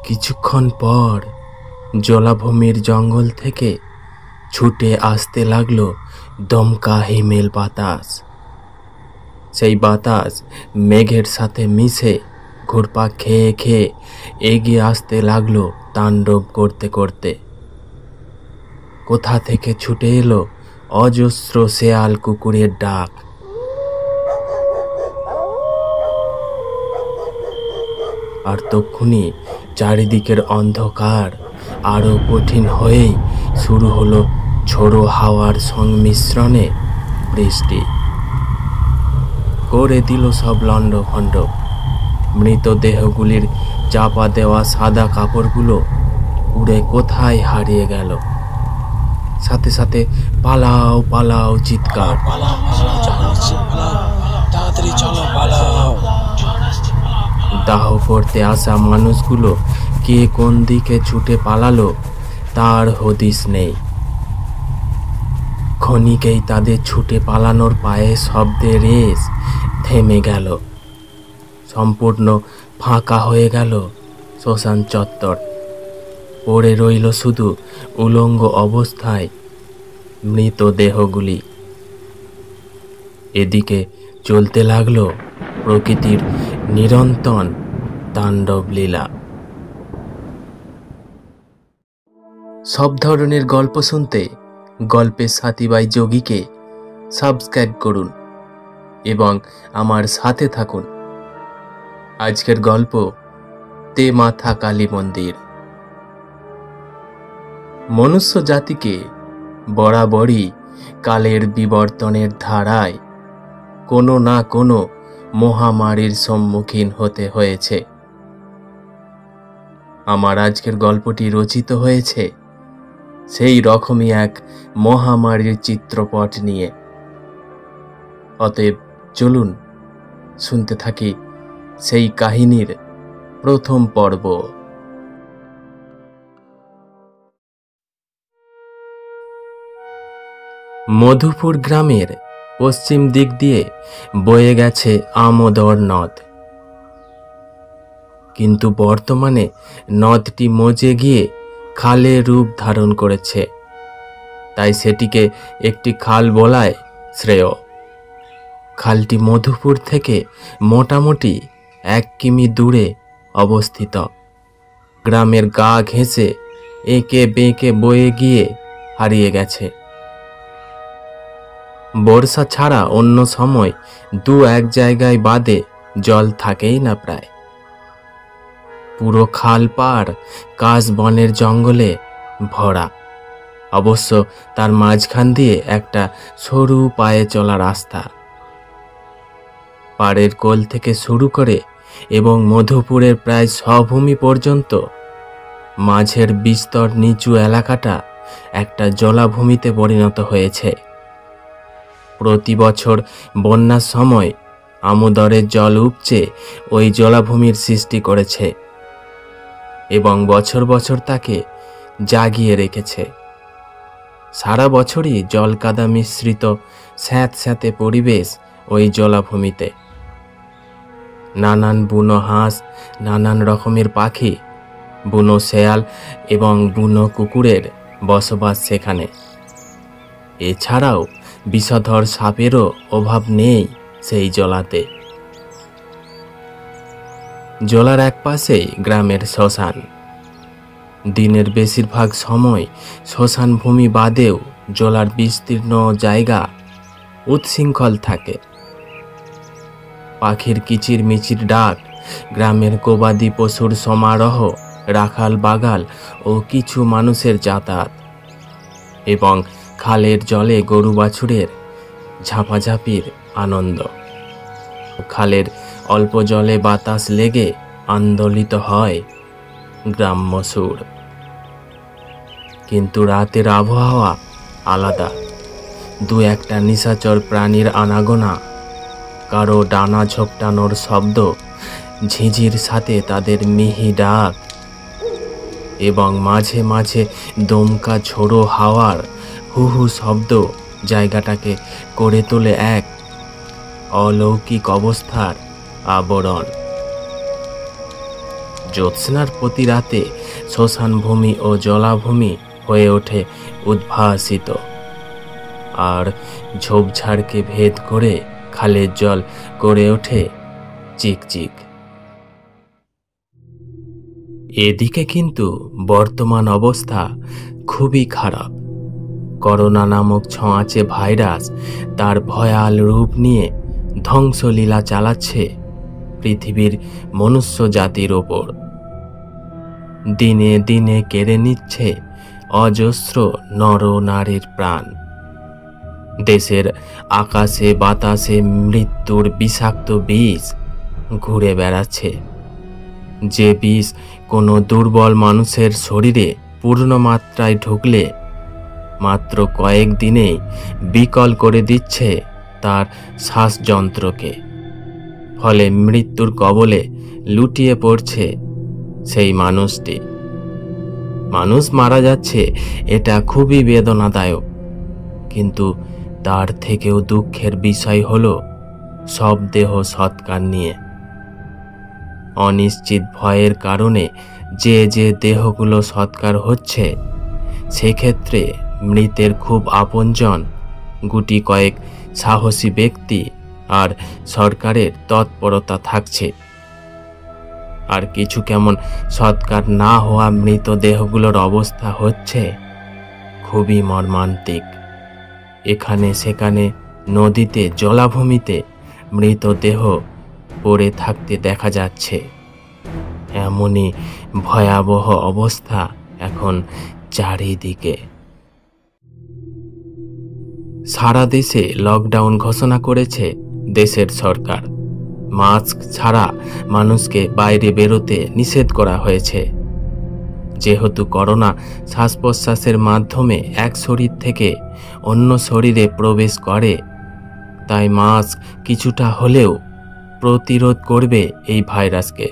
কিছুক্ষণ পর জলাভূমির জঙ্গল থেকে ছুটে আসতে লাগলো দমকা হিমেল বাতাস। সেই বাতাস মেঘের সাথে মিশে ঘুরপাক খেয়ে খেয়ে এগিয়ে আসতে লাগলো তাণ্ডব করতে করতে। কোথা থেকে ছুটে এলো অজস্র শেয়াল কুকুরের ডাক। আর তক্ষুনি চারিদিকের অন্ধকার আরো কঠিন হয়েই শুরু হলো ঝোড়ো হাওয়ার সংমিশ্রণে বৃষ্টি। করে দিল সব লণ্ডভণ্ড। মৃতদেহগুলির চাপা দেওয়া সাদা কাপড়গুলো উড়ে কোথায় হারিয়ে গেল। সাথে সাথে পালাও পালাও চিৎকার। দাহ করতে আসা মানুষগুলো কে কোন দিকে ছুটে পালালো তার হদিস নেই। ক্ষণিকেই তাদের ছুটে পালানোর পায়ে শব্দে রেস থেমে গেল। সম্পূর্ণ ফাঁকা হয়ে গেল শ্মশান চত্বর। পড়ে রইল শুধু উলঙ্গ অবস্থায় মৃতদেহগুলি। এদিকে চলতে লাগলো প্রকৃতির নিরন্তর তাণ্ডব লীলা। সব ধরনের গল্প শুনতে গল্পের সাথী বাই যোগীকে সাবস্ক্রাইব করুন এবং আমার সাথে থাকুন। আজকের গল্প তেমাথা কালী মন্দির। মনুষ্য জাতিকে বরাবরই কালের বিবর্তনের ধারায় কোনো না কোনো মহামারীর সম্মুখীন হতে হয়েছে। আমার আজকের গল্পটি রচিত হয়েছে সেই রকমই এক মহামারীর চিত্রপট নিয়ে। অতএব চলুন শুনতে থাকি সেই কাহিনীর প্রথম পর্ব। মধুপুর গ্রামের পশ্চিম দিক দিয়ে বয়ে গেছে আমোদর নদ। কিন্তু বর্তমানে নদটি মজে গিয়ে খালে রূপ ধারণ করেছে, তাই সেটিকে একটি খাল বলাই শ্রেয়। খালটি মধুপুর থেকে মোটামুটি 1 কিমি দূরে অবস্থিত। গ্রামের গা ঘেঁষে এঁকে বেঁকে বয়ে গিয়ে হারিয়ে গেছে। বর্ষা ছাড়া অন্য সময় 2-1 জায়গায় বাদে জল থাকেই না প্রায়। পুরো খাল পাড় কাশ বনের জঙ্গলে ভরা। অবশ্য তার মাঝখান দিয়ে একটা সরু পায়ে চলা রাস্তা। পাড়ের কোল থেকে শুরু করে এবং মধুপুরের প্রায় সভূমি পর্যন্ত মাঝের বিস্তর নিচু এলাকাটা একটা জলাভূমিতে পরিণত হয়েছে। প্রতি বছর বন্যার সময় আমোদরের জল উপচে ওই জলাভূমির সৃষ্টি করেছে এবং বছর বছর তাকে জাগিয়ে রেখেছে। সারা বছরই জল কাদা মিশ্রিত স্যাঁতস্যাঁতে পরিবেশ ওই জলাভূমিতে। নানান বুনো হাঁস, নানান রকমের পাখি, বুনো শেয়াল এবং বুনো কুকুরের বসবাস সেখানে। এছাড়াও বিষধর সাপেরও অভাব নেই সেই জলাতে। জলার এক পাশেই গ্রামের শ্মশান। দিনের বেশিরভাগ সময় শ্মশান ভূমি বাদেও জলার বিস্তীর্ণ জায়গা উচ্ছৃঙ্খল থাকে। পাখির কিচির মিচির ডাক, গ্রামের গবাদি পশুর সমারোহ, রাখাল বাগাল ও কিছু মানুষের যাতায়াত এবং খালের জলে গরু বাছুরের ঝাঁপাঝাঁপির আনন্দ। খালের অল্প জলে বাতাস লেগে আন্দোলিত হয় গ্রাম্য সুর। কিন্তু রাতের আবহাওয়া আলাদা। 2-1টা নিশাচর প্রাণীর আনাগোনা, কারো ডানা ঝোপটানোর শব্দ, ঝিঁঝির সাথে তাদের মিহি ডাক এবং মাঝে মাঝে দমকা ঝোড়ো হাওয়ার হু হু শব্দ জায়গাটাকে করে তোলে এক অলৌকিক অবস্থার আবরণ। জ্যোৎস্নার প্রতি রাতে শ্মশানভূমি ও জলাভূমি হয়ে ওঠে উদ্ভাসিত, আর ঝোপঝাড়কে ভেদ করে খালের জল করে ওঠে চিকচিক। এদিকে কিন্তু বর্তমান অবস্থা খুবই খারাপ। করোনা নামক ছোঁয়াচে ভাইরাস তার ভয়াল রূপ নিয়ে ধ্বংসলীলা চালাচ্ছে পৃথিবীর মনুষ্য জাতির ওপর। দিনে দিনে কেড়ে নিচ্ছে অজস্র নর নারীর প্রাণ। দেশের আকাশে বাতাসে মৃত্যুর বিষাক্ত বিষ ঘুরে বেড়াচ্ছে, যে বিষ কোনো দুর্বল মানুষের শরীরে পূর্ণ মাত্রায় ঢুকলে মাত্র কয়েক দিনে বিকল করে দিচ্ছে তার শ্বাসযন্ত্রকে। ফলে মৃত্যুর কবলে লুটিয়ে পড়ছে সেই মানুষটি। মানুষ মারা যাচ্ছে, এটা খুবই বেদনাদায়ক, কিন্তু তার থেকেও দুঃখের বিষয় হলো সব দেহ সৎকার নিয়ে। অনিশ্চিত ভয়ের কারণে যে যে দেহগুলো সৎকার হচ্ছে, সেক্ষেত্রে মৃতের খুব আপনজন গুটি কয়েক সাহসী ব্যক্তি আর সরকারের তৎপরতা থাকছে। আর কিছু কেমন সৎকার না হওয়া মৃতদেহগুলোর অবস্থা হচ্ছে খুবই মর্মান্তিক। এখানে সেখানে নদীতে জলাভূমিতে মৃতদেহ পড়ে থাকতে দেখা যাচ্ছে। এমনই ভয়াবহ অবস্থা এখন চারিদিকে। সারা দেশে লকডাউন ঘোষণা করেছে দেশের সরকার। মাস্ক ছাড়া মানুষকে বাইরে বেরোতে নিষেধ করা হয়েছে। যেহেতু করোনা শ্বাস প্রশ্বাসের মাধ্যমে এক শরীর থেকে অন্য শরীরে প্রবেশ করে, তাই মাস্ক কিছুটা হলেও প্রতিরোধ করবে এই ভাইরাসকে।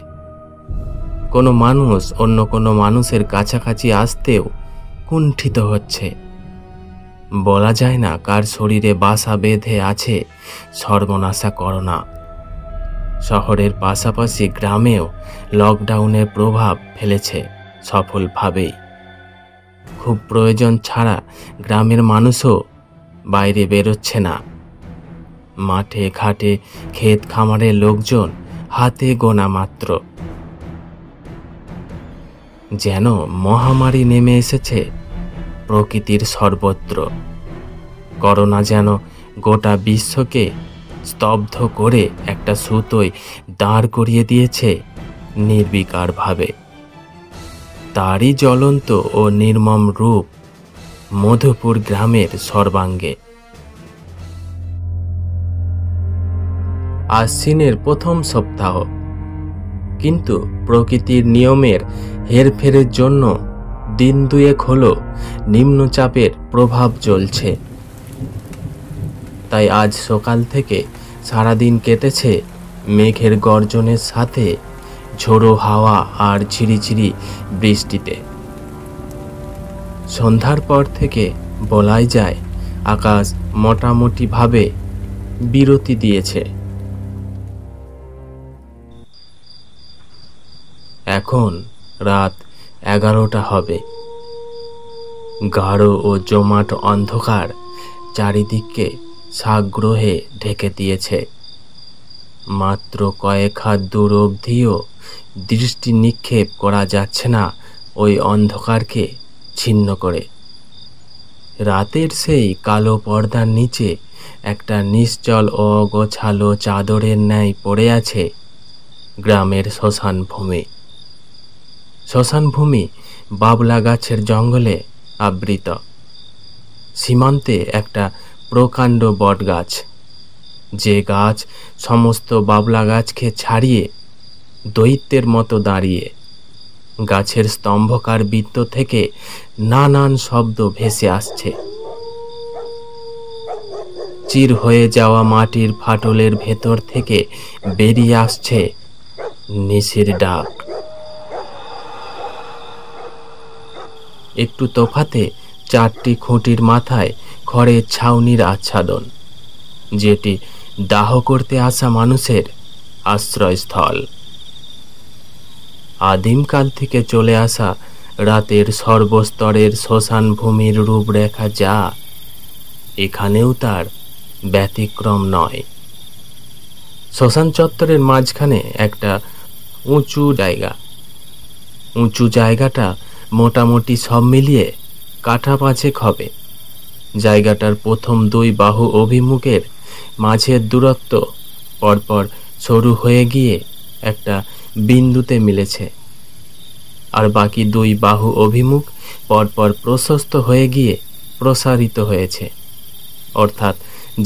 কোনো মানুষ অন্য কোনো মানুষের কাছাকাছি আসতেও কুণ্ঠিত হচ্ছে। বলা যায় না কার শরীরে বাসা বেঁধে আছে সর্বনাশা করোনা। শহরের পাশাপাশি গ্রামেও লকডাউনের প্রভাব ফেলেছে সফলভাবেই। খুব প্রয়োজন ছাড়া গ্রামের মানুষও বাইরে বেরোচ্ছে না। মাঠে ঘাটে ক্ষেত খামারের লোকজন হাতে গোনা মাত্র। যেন মহামারী নেমে এসেছে প্রকৃতির সর্বত্র। করোনা যেন গোটা বিশ্বকে স্তব্ধ করে একটা সুতোয় দাঁড় করিয়ে দিয়েছে নির্বিকারভাবে। তারই জ্বলন্ত ও নির্মম রূপ মধুপুর গ্রামের সর্বাঙ্গে। আশ্বিনের প্রথম সপ্তাহ, কিন্তু প্রকৃতির নিয়মের হেরফেরের জন্য দিন দুয়েক হলো নিম্নচাপের প্রভাব চলছে। তাই আজ সকাল থেকে সারাদিন কেটেছে মেঘের গর্জনের সাথে ঝোড়ো হাওয়া আর ঝিরিঝিরি বৃষ্টিতে। সন্ধ্যার পর থেকে বলাই যায় আকাশ মোটামুটিভাবে বিরতি দিয়েছে। এখন রাত 11টা হবে। গাঢ় ও জমাট অন্ধকার চারিদিককে সাগ্রহে ঢেকে দিয়েছে। মাত্র কয়েক হাত দূর অবধিও দৃষ্টি নিক্ষেপ করা যাচ্ছে না ওই অন্ধকারকে ছিন্ন করে। রাতের সেই কালো পর্দার নিচে একটা নিশ্চল ও অগোছালো চাদরের ন্যায় পড়ে আছে গ্রামের শ্মশানভূমি। শ্মশানভূমি বাবলা গাছের জঙ্গলে আবৃত। সীমান্তে একটা প্রকাণ্ড বটগাছ, যে গাছ সমস্ত বাবলা গাছকে ছাড়িয়ে দৈত্যের মতো দাঁড়িয়ে। গাছের স্তম্ভকার বৃত্ত থেকে নানান শব্দ ভেসে আসছে। চির হয়ে যাওয়া মাটির ফাটলের ভেতর থেকে বেরিয়ে আসছে নিশির ডাক। একটু তফাতে 4টি খুঁটির মাথায় খড়ের ছাউনির আচ্ছাদন, যেটি দাহ করতে আসা মানুষের আশ্রয়স্থল। আদিমকাল থেকে চলে আসা রাতের সর্বস্তরের শ্মশান ভূমির রূপরেখা যা, এখানেও তার ব্যতিক্রম নয়। শ্মশান চত্বরের মাঝখানে একটা উঁচু জায়গাটা মোটামুটি সব মিলিয়ে কাঠা 5 হবে। জায়গাটার প্রথম 2 বাহু অভিমুখের মাঝের দূরত্ব পরপর সরু হয়ে গিয়ে একটা বিন্দুতে মিলেছে, আর বাকি 2 বাহু অভিমুখ পরপর প্রশস্ত হয়ে গিয়ে প্রসারিত হয়েছে। অর্থাৎ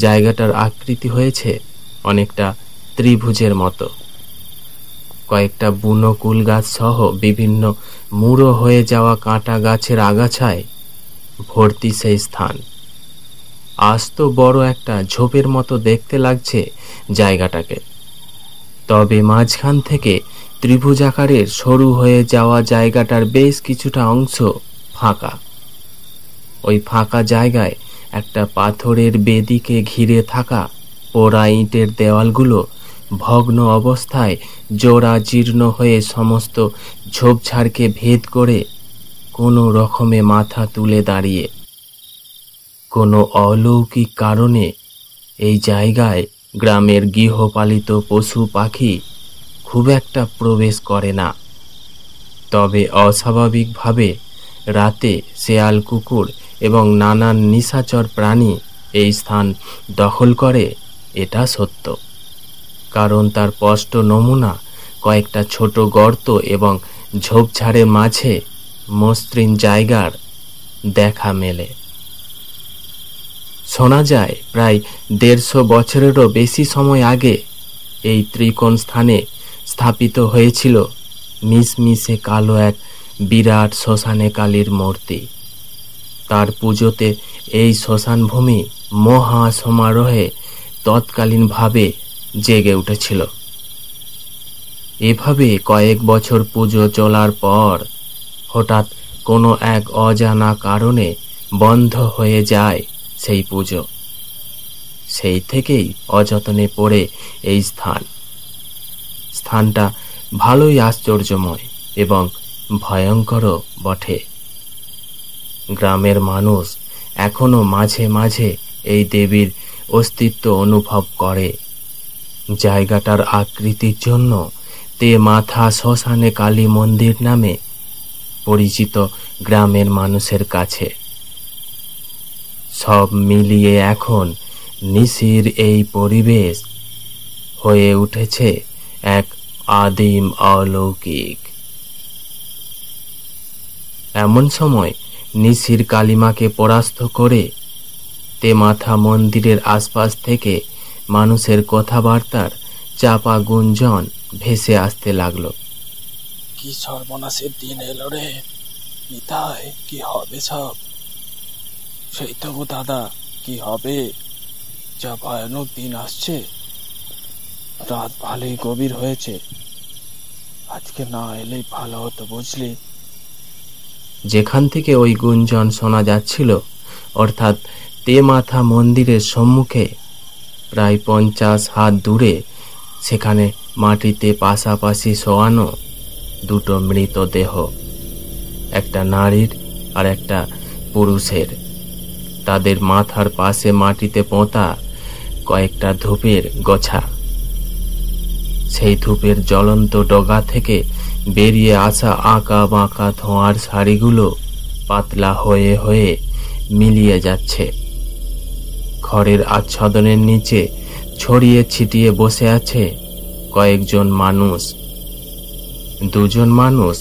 জায়গাটার আকৃতি হয়েছে অনেকটা ত্রিভুজের মতো। কয়েকটা বুনো কুল গাছ সহ বিভিন্ন মুড়ো হয়ে যাওয়া কাঁটা গাছের আগাছায় ভর্তি সেই স্থান। আস্ত বড় একটা ঝোপের মতো দেখতে লাগছে জায়গাটাকে। তবে মাঝখান থেকে ত্রিভুজ আকারের সরু হয়ে যাওয়া জায়গাটার বেশ কিছুটা অংশ ফাঁকা। ওই ফাঁকা জায়গায় একটা পাথরের বেদিকে ঘিরে থাকা পোড়া ইটের দেওয়ালগুলো ভগ্ন অবস্থায় জোড়া জীর্ণ হয়ে সমস্ত ঝোপঝাড়কে ভেদ করে কোনো রকমে মাথা তুলে দাঁড়িয়ে। কোনো অলৌকিক কারণে এই জায়গায় গ্রামের গৃহপালিত পশু পাখি খুব একটা প্রবেশ করে না। তবে অস্বাভাবিকভাবে রাতে শেয়াল, কুকুর এবং নানান নিশাচর প্রাণী এই স্থান দখল করে, এটা সত্য। কারণ তার স্পষ্ট নমুনা কয়েকটা ছোট গর্ত এবং ঝোপঝাড়ের মাঝে মসৃণ জায়গার দেখা মেলে। শোনা যায় প্রায় 150 বছরেরও বেশি সময় আগে এই ত্রিকোণ স্থানে স্থাপিত হয়েছিল মিশমিশে কালো এক বিরাট শ্মশানে কালীর মূর্তি। তার পুজোতে এই শ্মশান ভূমি মহা সমারোহে তৎকালীনভাবে জেগে উঠেছিল। এভাবে কয়েক বছর পুজো চলার পর হঠাৎ কোনো এক অজানা কারণে বন্ধ হয়ে যায় সেই পুজো। সেই থেকেই অযত্নে পড়ে এই স্থানটা ভালোই আশ্চর্যময় এবং ভয়ঙ্করও বটে। গ্রামের মানুষ এখনো মাঝে মাঝে এই দেবীর অস্তিত্ব অনুভব করে। জায়গাটার আকৃতির জন্য মাথা শ্মশানে কালী মন্দির নামে পরিচিত গ্রামের মানুষের কাছে। সব মিলিয়ে এখন নিশির এই পরিবেশ হয়ে উঠেছে এক আদিম অলৌকিক। এমন সময় নিশির কালিমাকে পরাস্ত করে মাথা মন্দিরের আশপাশ থেকে মানুষের কথাবার্তার চাপা গুঞ্জন ভেসে আসতে লাগলো। কি সর্বনাশের দিন এলো রে নিতাই, কি হবে সব? সেই তো গো দাদা, কি হবে? যা ভয়ানক দিন আসছে। রাত ভালোই গভীর হয়েছে, আজকে না এলেই ভালো হতো বুঝলি। যেখান থেকে ওই গুঞ্জন শোনা যাচ্ছিল, অর্থাৎ মাথা মন্দিরের সম্মুখে প্রায় 50 হাত দূরে, সেখানে মাটিতে পাশাপাশি শোয়ানো 2টো মৃতদেহ, একটা নারীর আর একটা পুরুষের। তাদের মাথার পাশে মাটিতে পোঁতা কয়েকটা ধূপের গোছা। সেই ধূপের জ্বলন্ত ডগা থেকে বেরিয়ে আসা আঁকা বাঁকা ধোঁয়ার সারিগুলো পাতলা হয়ে হয়ে মিলিয়ে যাচ্ছে। খড়ের আচ্ছাদনের নিচে ছড়িয়ে ছিটিয়ে বসে আছে কয়েকজন মানুষ। 2জন মানুষ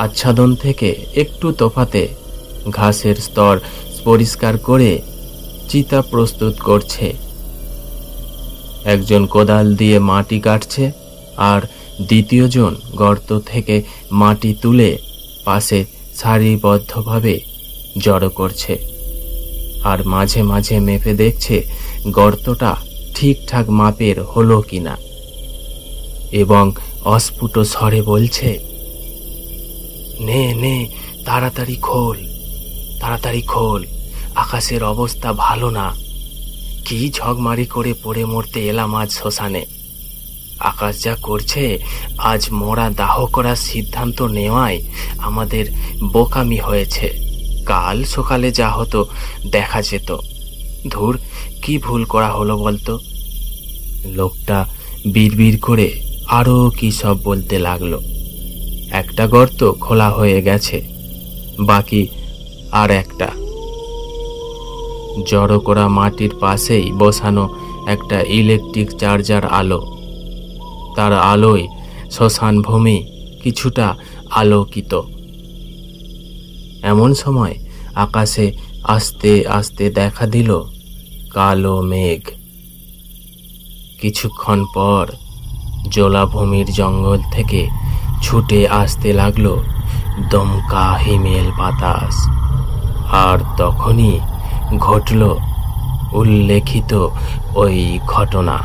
আচ্ছাদন থেকে একটু তফাতে ঘাসের স্তর পরিষ্কার করে চিতা প্রস্তুত করছে। একজন কোদাল দিয়ে মাটি কাটছে, আর 2য় জন গর্ত থেকে মাটি তুলে পাশে সারিবদ্ধভাবে জড়ো করছে। আর মাঝে মাঝে মেপে দেখছে গর্তটা ঠিকঠাক মাপের হলো কিনা, এবং অস্ফুট স্বরে বলছে, নে নে, তাড়াতাড়ি খোল, তাড়াতাড়ি খোল, আকাশের অবস্থা ভালো না। কি ঝগমারি করে পড়ে মরতে এলাম আজ শ্মশানে, আকাশ যা করছে, আজ মোরা দাহ করার সিদ্ধান্ত নেওয়ায় আমাদের বোকামি হয়েছে। কাল সকালে যা হতো দেখা যেত। ধুর, কি ভুল করা হলো বলতো। লোকটা বিড়বিড় করে আরো কি সব বলতে লাগলো। একটা গর্ত খোলা হয়ে গেছে, বাকি আর একটা। জড়ো করা মাটির পাশেই বসানো একটা ইলেকট্রিক চার্জার আলো। তার আলোয় শ্মশান ভূমি কিছুটা আলোকিত। এমন সময় আকাশে আস্তে আস্তে দেখা দিল কালো মেঘ। কিছুক্ষণ পর জলাভূমির জঙ্গল থেকে ছুটে আসতে লাগলো দমকা হিমেল বাতাস। আর তখনই ঘটল উল্লেখিত ওই ঘটনা।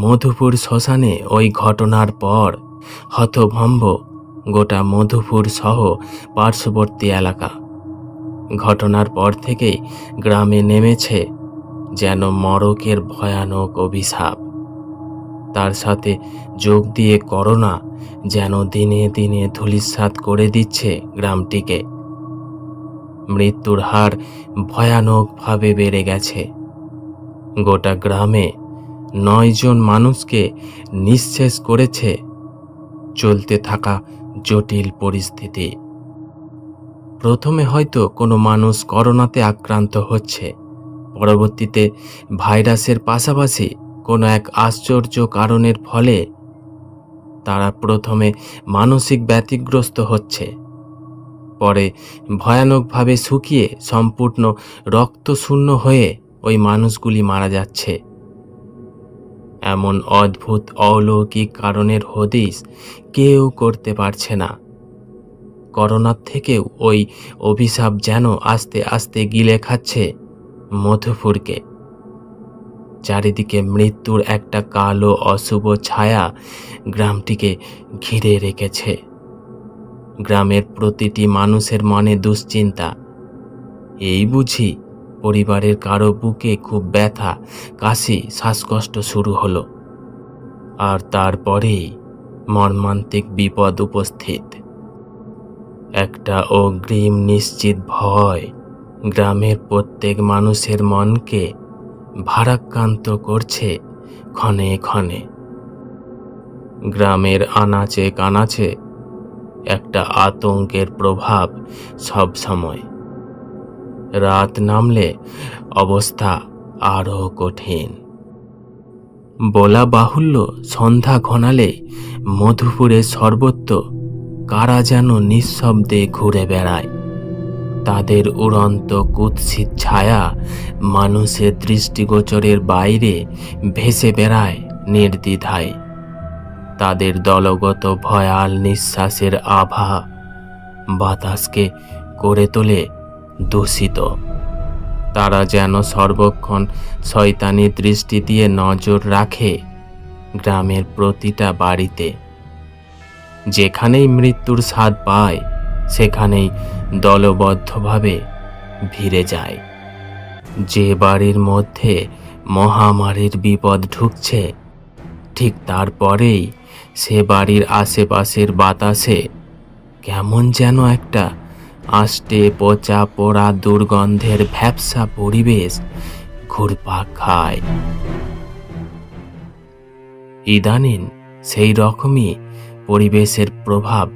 মধুপুর শ্মশানে ওই ঘটনার পর হতভম্ব গোটা মধুপুর সহ পার্শ্ববর্তী এলাকা। ঘটনার পর থেকেই গ্রামে নেমেছে যেন মরকের ভয়ানক অভিশাপ। তার সাথে যোগ দিয়ে করোনা যেন দিনে দিনে ধূলিসাৎ করে দিচ্ছে গ্রামটিকে। মৃত্যুর হার ভয়ানকভাবে বেড়ে গেছে। গোটা গ্রামে 9 জন মানুষকে নিঃশেষ করেছে চলতে থাকা জটিল পরিস্থিতি। প্রথমে হয়তো কোনো মানুষ করোনাতে আক্রান্ত হচ্ছে, পরবর্তীতে ভাইরাসের পাশাপাশি কোনো এক আশ্চর্য কারণের ফলে তারা প্রথমে মানসিক ব্যতিগ্রস্ত হচ্ছে, পরে ভয়ানকভাবে শুকিয়ে সম্পূর্ণ রক্তশূন্য হয়ে ওই মানুষগুলি মারা যাচ্ছে। এমন অদ্ভুত অলৌকিক কারণের হদিস কেউ করতে পারছে না। করোনার থেকেও ওই অভিশাপ যেন আস্তে আস্তে গিলে খাচ্ছে মধুপুরকে। চারিদিকে মৃত্যুর একটা কালো অশুভ ছায়া গ্রামটিকে ঘিরে রেখেছে। গ্রামের প্রতিটি মানুষের মনে দুশ্চিন্তা। এই বুঝি পরিবারের কারো বুকে খুব ব্যথা, কাশি, শ্বাসকষ্ট শুরু হলো। আর তারপরেই মর্মান্তিক বিপদ উপস্থিত। একটা অগ্রিম নিশ্চিত ভয় গ্রামের প্রত্যেক মানুষের মনকে ভারাক্রান্ত করছে ক্ষণে ক্ষণে। গ্রামের আনাচে কানাচে একটা আতঙ্কের প্রভাব সব সময়। রাত নামলে অবস্থা আরো কঠিন। বলা বাহুল্য, সন্ধ্যা ঘনালে মধুপুরের সর্বত্র কারা যেন নিঃশব্দে ঘুরে বেড়ায়। তাদের উড়ন্ত কুৎসিত ছায়া মানুষের দৃষ্টিগোচরের বাইরে ভেসে বেড়ায় নির্দ্বিধায়। তাদের দলগত ভয়াল নিঃশ্বাসের আভা বাতাসকে করে তোলে দূষিত। তারা যেন সর্বক্ষণ শয়তানি দৃষ্টি দিয়ে নজর রাখে গ্রামের প্রতিটা বাড়িতে। যেখানেই মৃত্যুর স্বাদ পায় সেখানেই দলবদ্ধভাবে ভিড়ে যায়। যে বাড়ির মধ্যে মহামারীর বিপদ ঢুকছে, ঠিক তারপরেই সে বাড়ির আশেপাশের বাতাসে কেমন যেন একটা আষ্টে পচা পোড়া দুর্গন্ধের ভ্যাপসা পরিবেশ ঘুরপাক খায়। ইদানিং সেই রকমই পরিবেশের প্রভাব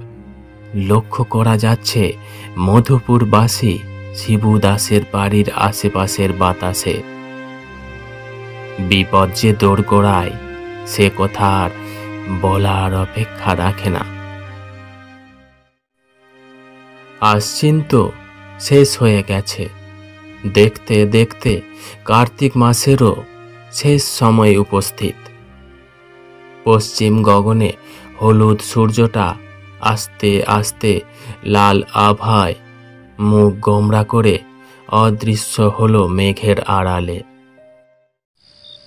লক্ষ্য করা যাচ্ছে মধুপুরবাসী শিবু দাসের বাড়ির আশেপাশের বাতাসে। বিপদ যে দোরগোড়ায় সে কথা আর বলার অপেক্ষা রাখে না। আশ্বিন তো শেষ হয়ে গেছে। দেখতে দেখতে কার্তিক মাসেরও শেষ সময় উপস্থিত। পশ্চিম গগনে হলুদ সূর্যটা আস্তে আস্তে লাল আভায় মুখ গোমড়া করে অদৃশ্য হলো মেঘের আড়ালে।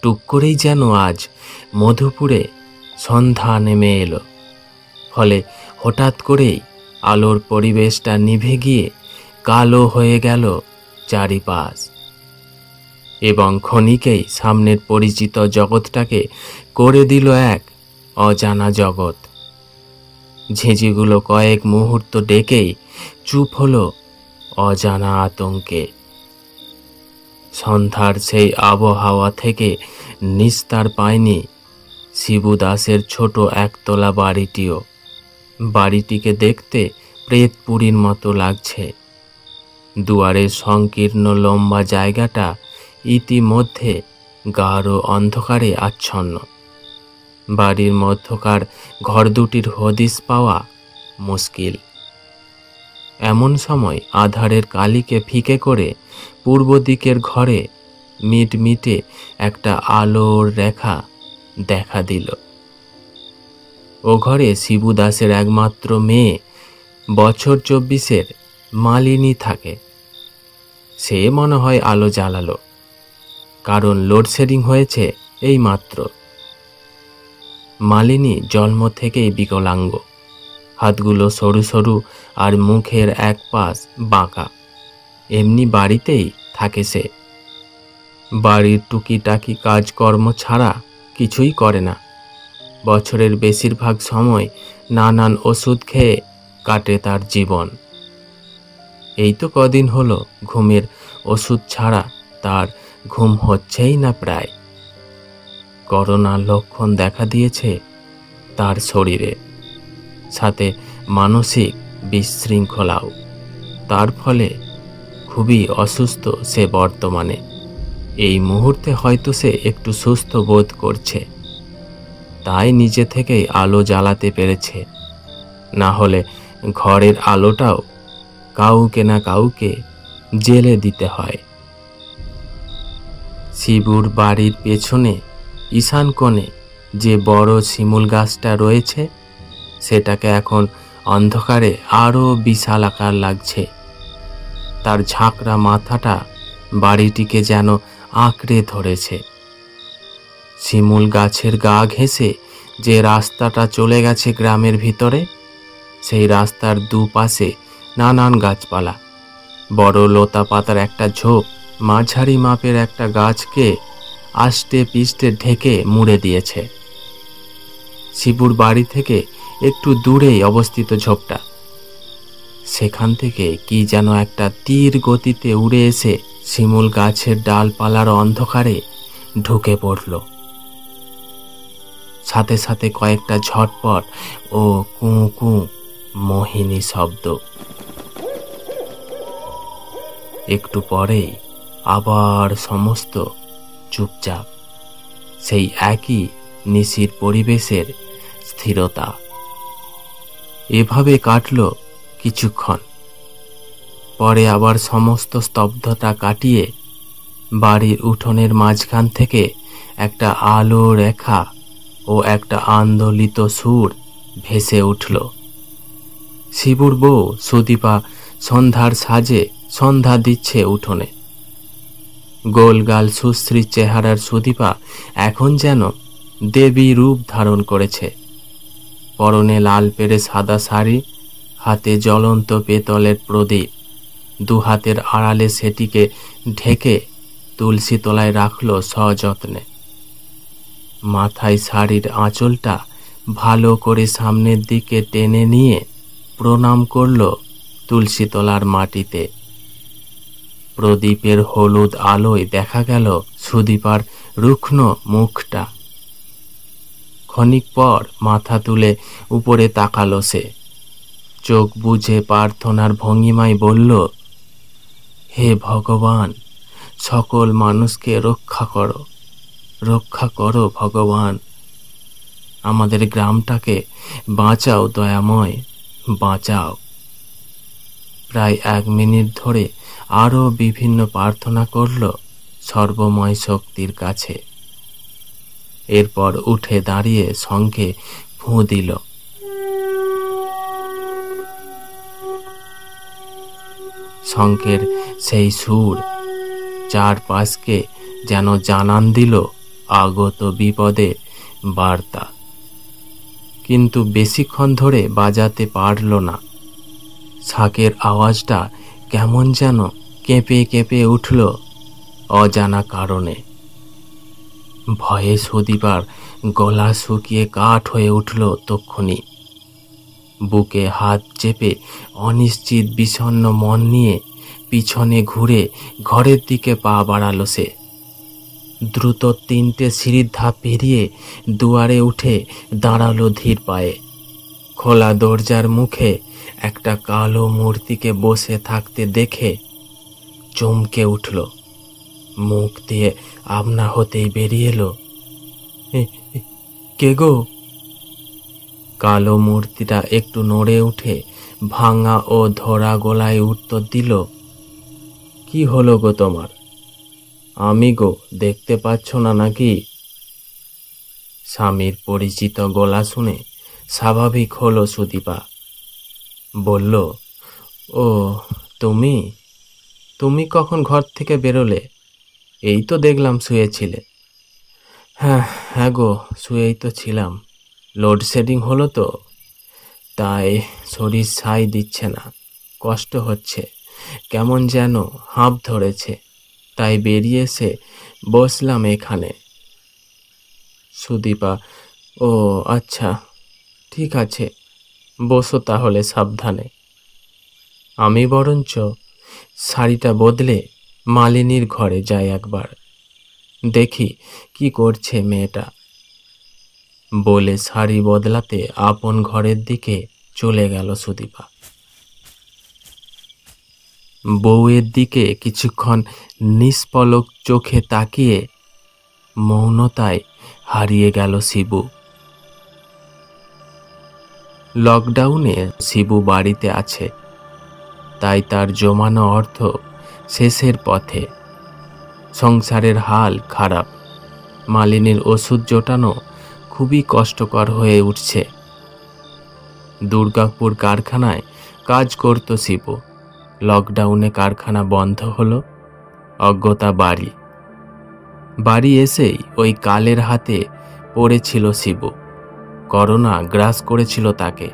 টুক করেই যেন আজ মধুপুরে সন্ধ্যা নেমে এলো। ফলে হঠাৎ করেই আলোর পরিবেশটা নিভে গিয়ে কালো হয়ে গেল চারিপাশ, এবং ক্ষণিকেই সামনের পরিচিত জগৎটাকে করে দিল এক অজানা জগৎ। ঝিঁঝিগুলো কয়েক মুহূর্ত ডেকেই চুপ হলো অজানা আতঙ্কে। সন্ধ্যার সেই আবহাওয়া থেকে নিস্তার পায়নি শিবু দাসের ছোট একতলা বাড়িটিও। বাড়িটিকে দেখতে প্রেতপুরীর মতো লাগছে। দুয়ারের সংকীর্ণ লম্বা জায়গাটা ইতিমধ্যে গাঢ় অন্ধকারে আচ্ছন্ন। বাড়ির মধ্যকার ঘর দুটির হদিস পাওয়া মুশকিল। এমন সময় আধারের কালিকে ফিকে করে পূর্ব দিকের ঘরে মিটমিটে একটা আলোর রেখা দেখা দিল। ও ঘরে শিবু দাসের একমাত্র মেয়ে, বছর 24-এর মালিনী থাকে। সে মনে হয় আলো জ্বালালো, কারণ লোডশেডিং হয়েছে এই মাত্র। মালিনী জন্ম থেকেই বিকলাঙ্গ, হাতগুলো সরু সরু আর মুখের এক পাশ বাঁকা। এমনি বাড়িতেই থাকে সে। বাড়ির টুকিটাকি কাজকর্ম ছাড়া কিছুই করে না। বছরের বেশিরভাগ সময় নানান ওষুধ খেয়ে কাটে তার জীবন। এই তো কদিন হলো ঘুমের ওষুধ ছাড়া তার ঘুম হচ্ছেই না প্রায়। করোনার লক্ষণ দেখা দিয়েছে তার শরীরে, সাথে মানসিক বিশৃঙ্খলাও। তার ফলে খুবই অসুস্থ সে বর্তমানে। এই মুহূর্তে হয়তো সে একটু সুস্থ বোধ করছে, তাই নিজে থেকেই আলো জ্বালাতে পেরেছে। না হলে ঘরের আলোটাও কাউকে না কাউকে জেলে দিতে হয়। শিবুর বাড়ির পেছনে ঈশান কোণে যে বড় শিমুল গাছটা রয়েছে, সেটাকে এখন অন্ধকারে আরও বিশাল আকার লাগছে। তার ঝাঁকড়া মাথাটা বাড়িটিকে যেন আঁকড়ে ধরেছে। শিমুল গাছের গা ঘেঁষে যে রাস্তাটা চলে গেছে গ্রামের ভিতরে, সেই রাস্তার দুপাশে নানান গাছপালা। বড় লতা পাতার একটা ঝোপ মাঝারি মাপের একটা গাছকে আষ্টে পিষ্টে ঢেকে মুড়ে দিয়েছে। শিবুর বাড়ি থেকে একটু দূরেই অবস্থিত ঝোপটা। সেখান থেকে কি যেন একটা তীর গতিতে উড়ে এসে শিমুল গাছের ডালপালার অন্ধকারে ঢুকে পড়ল। সাথে সাথে কয়েকটা ঝটপট ও কু কু মোহিনী শব্দ। একটু পরেই আবার সমস্ত চুপচাপ, সেই একই নিশির পরিবেশের স্থিরতা। এভাবে কাটল কিছুক্ষণ। পরে আবার সমস্ত স্তব্ধতা কাটিয়ে বাড়ির উঠোনের মাঝখান থেকে একটা আলো রেখা ও একটা আন্দোলিত সুর ভেসে উঠল। শিবুর বউ সুদীপা সন্ধ্যার সাজে সন্ধ্যা দিচ্ছে উঠোনে। গোলগাল সুশ্রী চেহারার সুদীপা এখন যেন দেবী রূপ ধারণ করেছে। পরনে লাল পেরে সাদা শাড়ি, হাতে জ্বলন্ত পেতলের প্রদীপ। দু হাতের আড়ালে সেটিকে ঢেকে তুলসী তলায় রাখল সযত্নে। মাথায় শাড়ির আঁচলটা ভালো করে সামনের দিকে টেনে নিয়ে প্রণাম করল তুলসী তলার মাটিতে। প্রদীপের হলুদ আলোয় দেখা গেল সুদীপার রুক্ষ মুখটা। ক্ষণিক পর মাথা তুলে উপরে তাকালো সে। চোখ বুজে প্রার্থনার ভঙ্গিমায় বলল, হে ভগবান, সকল মানুষকে রক্ষা করো, রক্ষা করো ভগবান। আমাদের গ্রামটাকে বাঁচাও দয়াময়, বাঁচাও। প্রায় 1 মিনিট ধরে আরও বিভিন্ন প্রার্থনা করল সর্বময় শক্তির কাছে। এরপর উঠে দাঁড়িয়ে শঙ্খে ফুঁ দিল। শঙ্খের সেই সুর চারপাশকে যেন জানান দিল আগত বিপদে বার্তা। কিন্তু বেশিক্ষণ ধরে বাজাতে পারল না। শাঁখের আওয়াজটা কেমন যেন কেঁপে কেঁপে উঠল অজানা কারণে। ভয়ে সুদীপার গলা শুকিয়ে কাঠ হয়ে উঠল তক্ষুনি। বুকে হাত চেপে অনিশ্চিত বিষণ্ণ মন নিয়ে পিছনে ঘুরে ঘরের দিকে পা বাড়ালো সে। দ্রুত 3টে সিঁড়ির ধাপ পেরিয়ে দুয়ারে উঠে দাঁড়ালো ধীর পায়ে। খোলা দরজার মুখে একটা কালো মূর্তিকে বসে থাকতে দেখে চমকে উঠল। মুখ দিয়ে আপনা হতেই বেরিয়ে এলো, কে গো? কালো মূর্তিটা একটু নড়ে উঠে ভাঙা ও ধরা গলায় উত্তর দিল, কি হলো গো তোমার? আমি গো, দেখতে পাচ্ছ না নাকি? স্বামীর পরিচিত গলা শুনে স্বাভাবিক হলো সুদীপা। বলল, ও তুমি তুমি কখন ঘর থেকে বেরোলে? এই তো দেখলাম শুয়েছিলে। হ্যাঁ হ্যাঁ গো, শুয়েই তো ছিলাম। লোডশেডিং হলো তো, তাই শরীর সায় দিচ্ছে না, কষ্ট হচ্ছে, কেমন যেন হাঁপ ধরেছে, তাই বেরিয়ে এসে বসলাম এখানে। সুদীপা, ও আচ্ছা, ঠিক আছে, বসো তাহলে সাবধানে। আমি বরঞ্চ শাড়িটা বদলে মালিনীর ঘরে যাই একবার, দেখি কি করছে মেয়েটা। বলে শাড়ি বদলাতে আপন ঘরের দিকে চলে গেল সুদীপা। বউয়ের দিকে কিছুক্ষণ নিষ্পলক চোখে তাকিয়ে মৌনতায় হারিয়ে গেল শিবু। লকডাউনে শিবু বাড়িতে আছে, তাই তার জমানো অর্থ শেষের পথে। সংসারের হাল খারাপ, মালিনীর ওষুধ জোটানো খুবই কষ্টকর হয়ে উঠছে। দুর্গাপুর কারখানায় কাজ করত শিবু, লকডাউনে কারখানা বন্ধ হলো, অজ্ঞতা বাড়ি। বাড়ি এসেই ওই কালের হাতে পড়েছিল শিবু। করোনা গ্রাস করেছিল তাকে।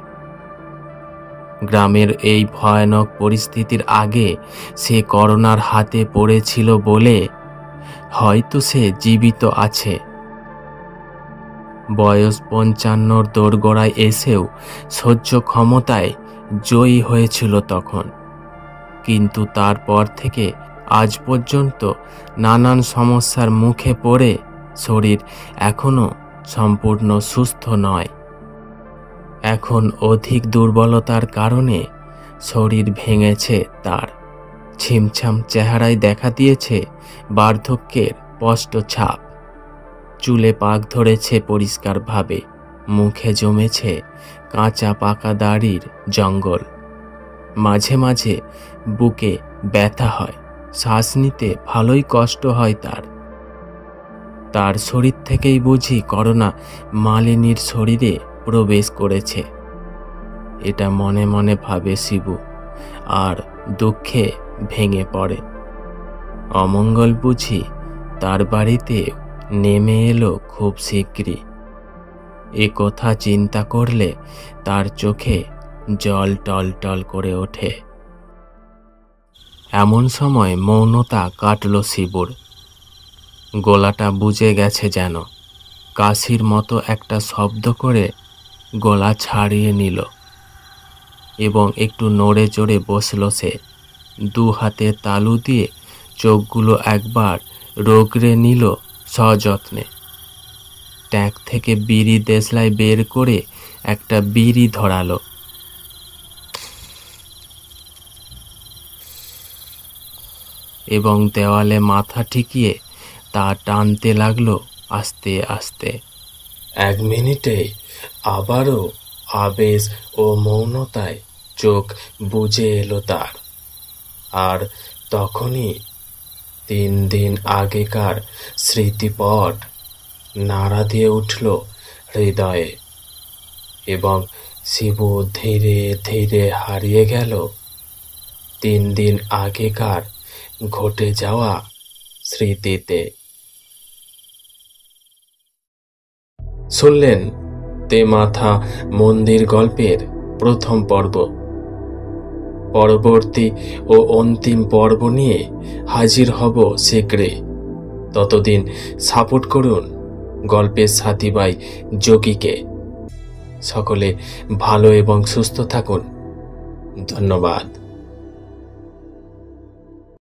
গ্রামের এই ভয়ানক পরিস্থিতির আগে সে করোনার হাতে পড়েছিল বলে হয়তো সে জীবিত আছে। বয়স 55 দোরগোড়ায় এসেও সহ্য ক্ষমতায় জয়ী হয়েছিল তখন। কিন্তু তারপর থেকে আজ পর্যন্ত নানান সমস্যার মুখে পড়ে শরীর এখনো সম্পূর্ণ সুস্থ নয়। এখন অধিক দুর্বলতার কারণে শরীর ভেঙেছে তার। ছিমছাম চেহারায় দেখা দিয়েছে বার্ধক্যের স্পষ্ট ছাপ। চুলে পাক ধরেছে পরিষ্কারভাবে, মুখে জমেছে কাঁচা পাকা দাড়ির জঙ্গল। মাঝে মাঝে বুকে ব্যথা হয়, শ্বাস নিতে ভালোই কষ্ট হয় তার। তার শরীর থেকেই বুঝি করোনা মালিনীর শরীরে প্রবেশ করেছে, এটা মনে মনে ভাবে শিবু, আর দুঃখে ভেঙে পড়ে। অমঙ্গল বুঝি তার বাড়িতে নেমে এলো খুব শীঘ্রই। এ কথা চিন্তা করলে তার চোখে জল টলটল করে ওঠে। এমন সময় মৌনতা কাটল শিবুর। গলাটা বুজে গেছে যেন। কাশির মতো একটা শব্দ করে গলা ছাড়িয়ে নিল এবং একটু নড়ে চড়ে বসল সে। 2 হাতে তালু দিয়ে চোখগুলো একবার রগড়ে নিল সযত্নে। ট্যাঙ্ক থেকে বিড়ি দেশলাই বের করে একটা বিড়ি ধরালো। এবং দেওয়ালে মাথা ঠেকিয়ে তা টানতে লাগলো আস্তে আস্তে। 1 মিনিটে আবারও আবেশ ও মৌনতায় চোখ বুজে এলো তার। আর তখনই 3 দিন আগেকার স্মৃতিপট নাড়া দিয়ে উঠল হৃদয়ে এবং শিবু ধীরে ধীরে হারিয়ে গেল 3 দিন আগেকার ঘটে যাওয়া স্মৃতিতে। শুনলেন তেমাথা মন্দির গল্পের প্রথম পর্ব। পরবর্তী ও অন্তিম পর্ব নিয়ে হাজির হব শীঘ্রই। ততদিন সাপোর্ট করুন গল্পের সাথী ভাই যোগীকে। সকলে ভালো এবং সুস্থ থাকুন। ধন্যবাদ।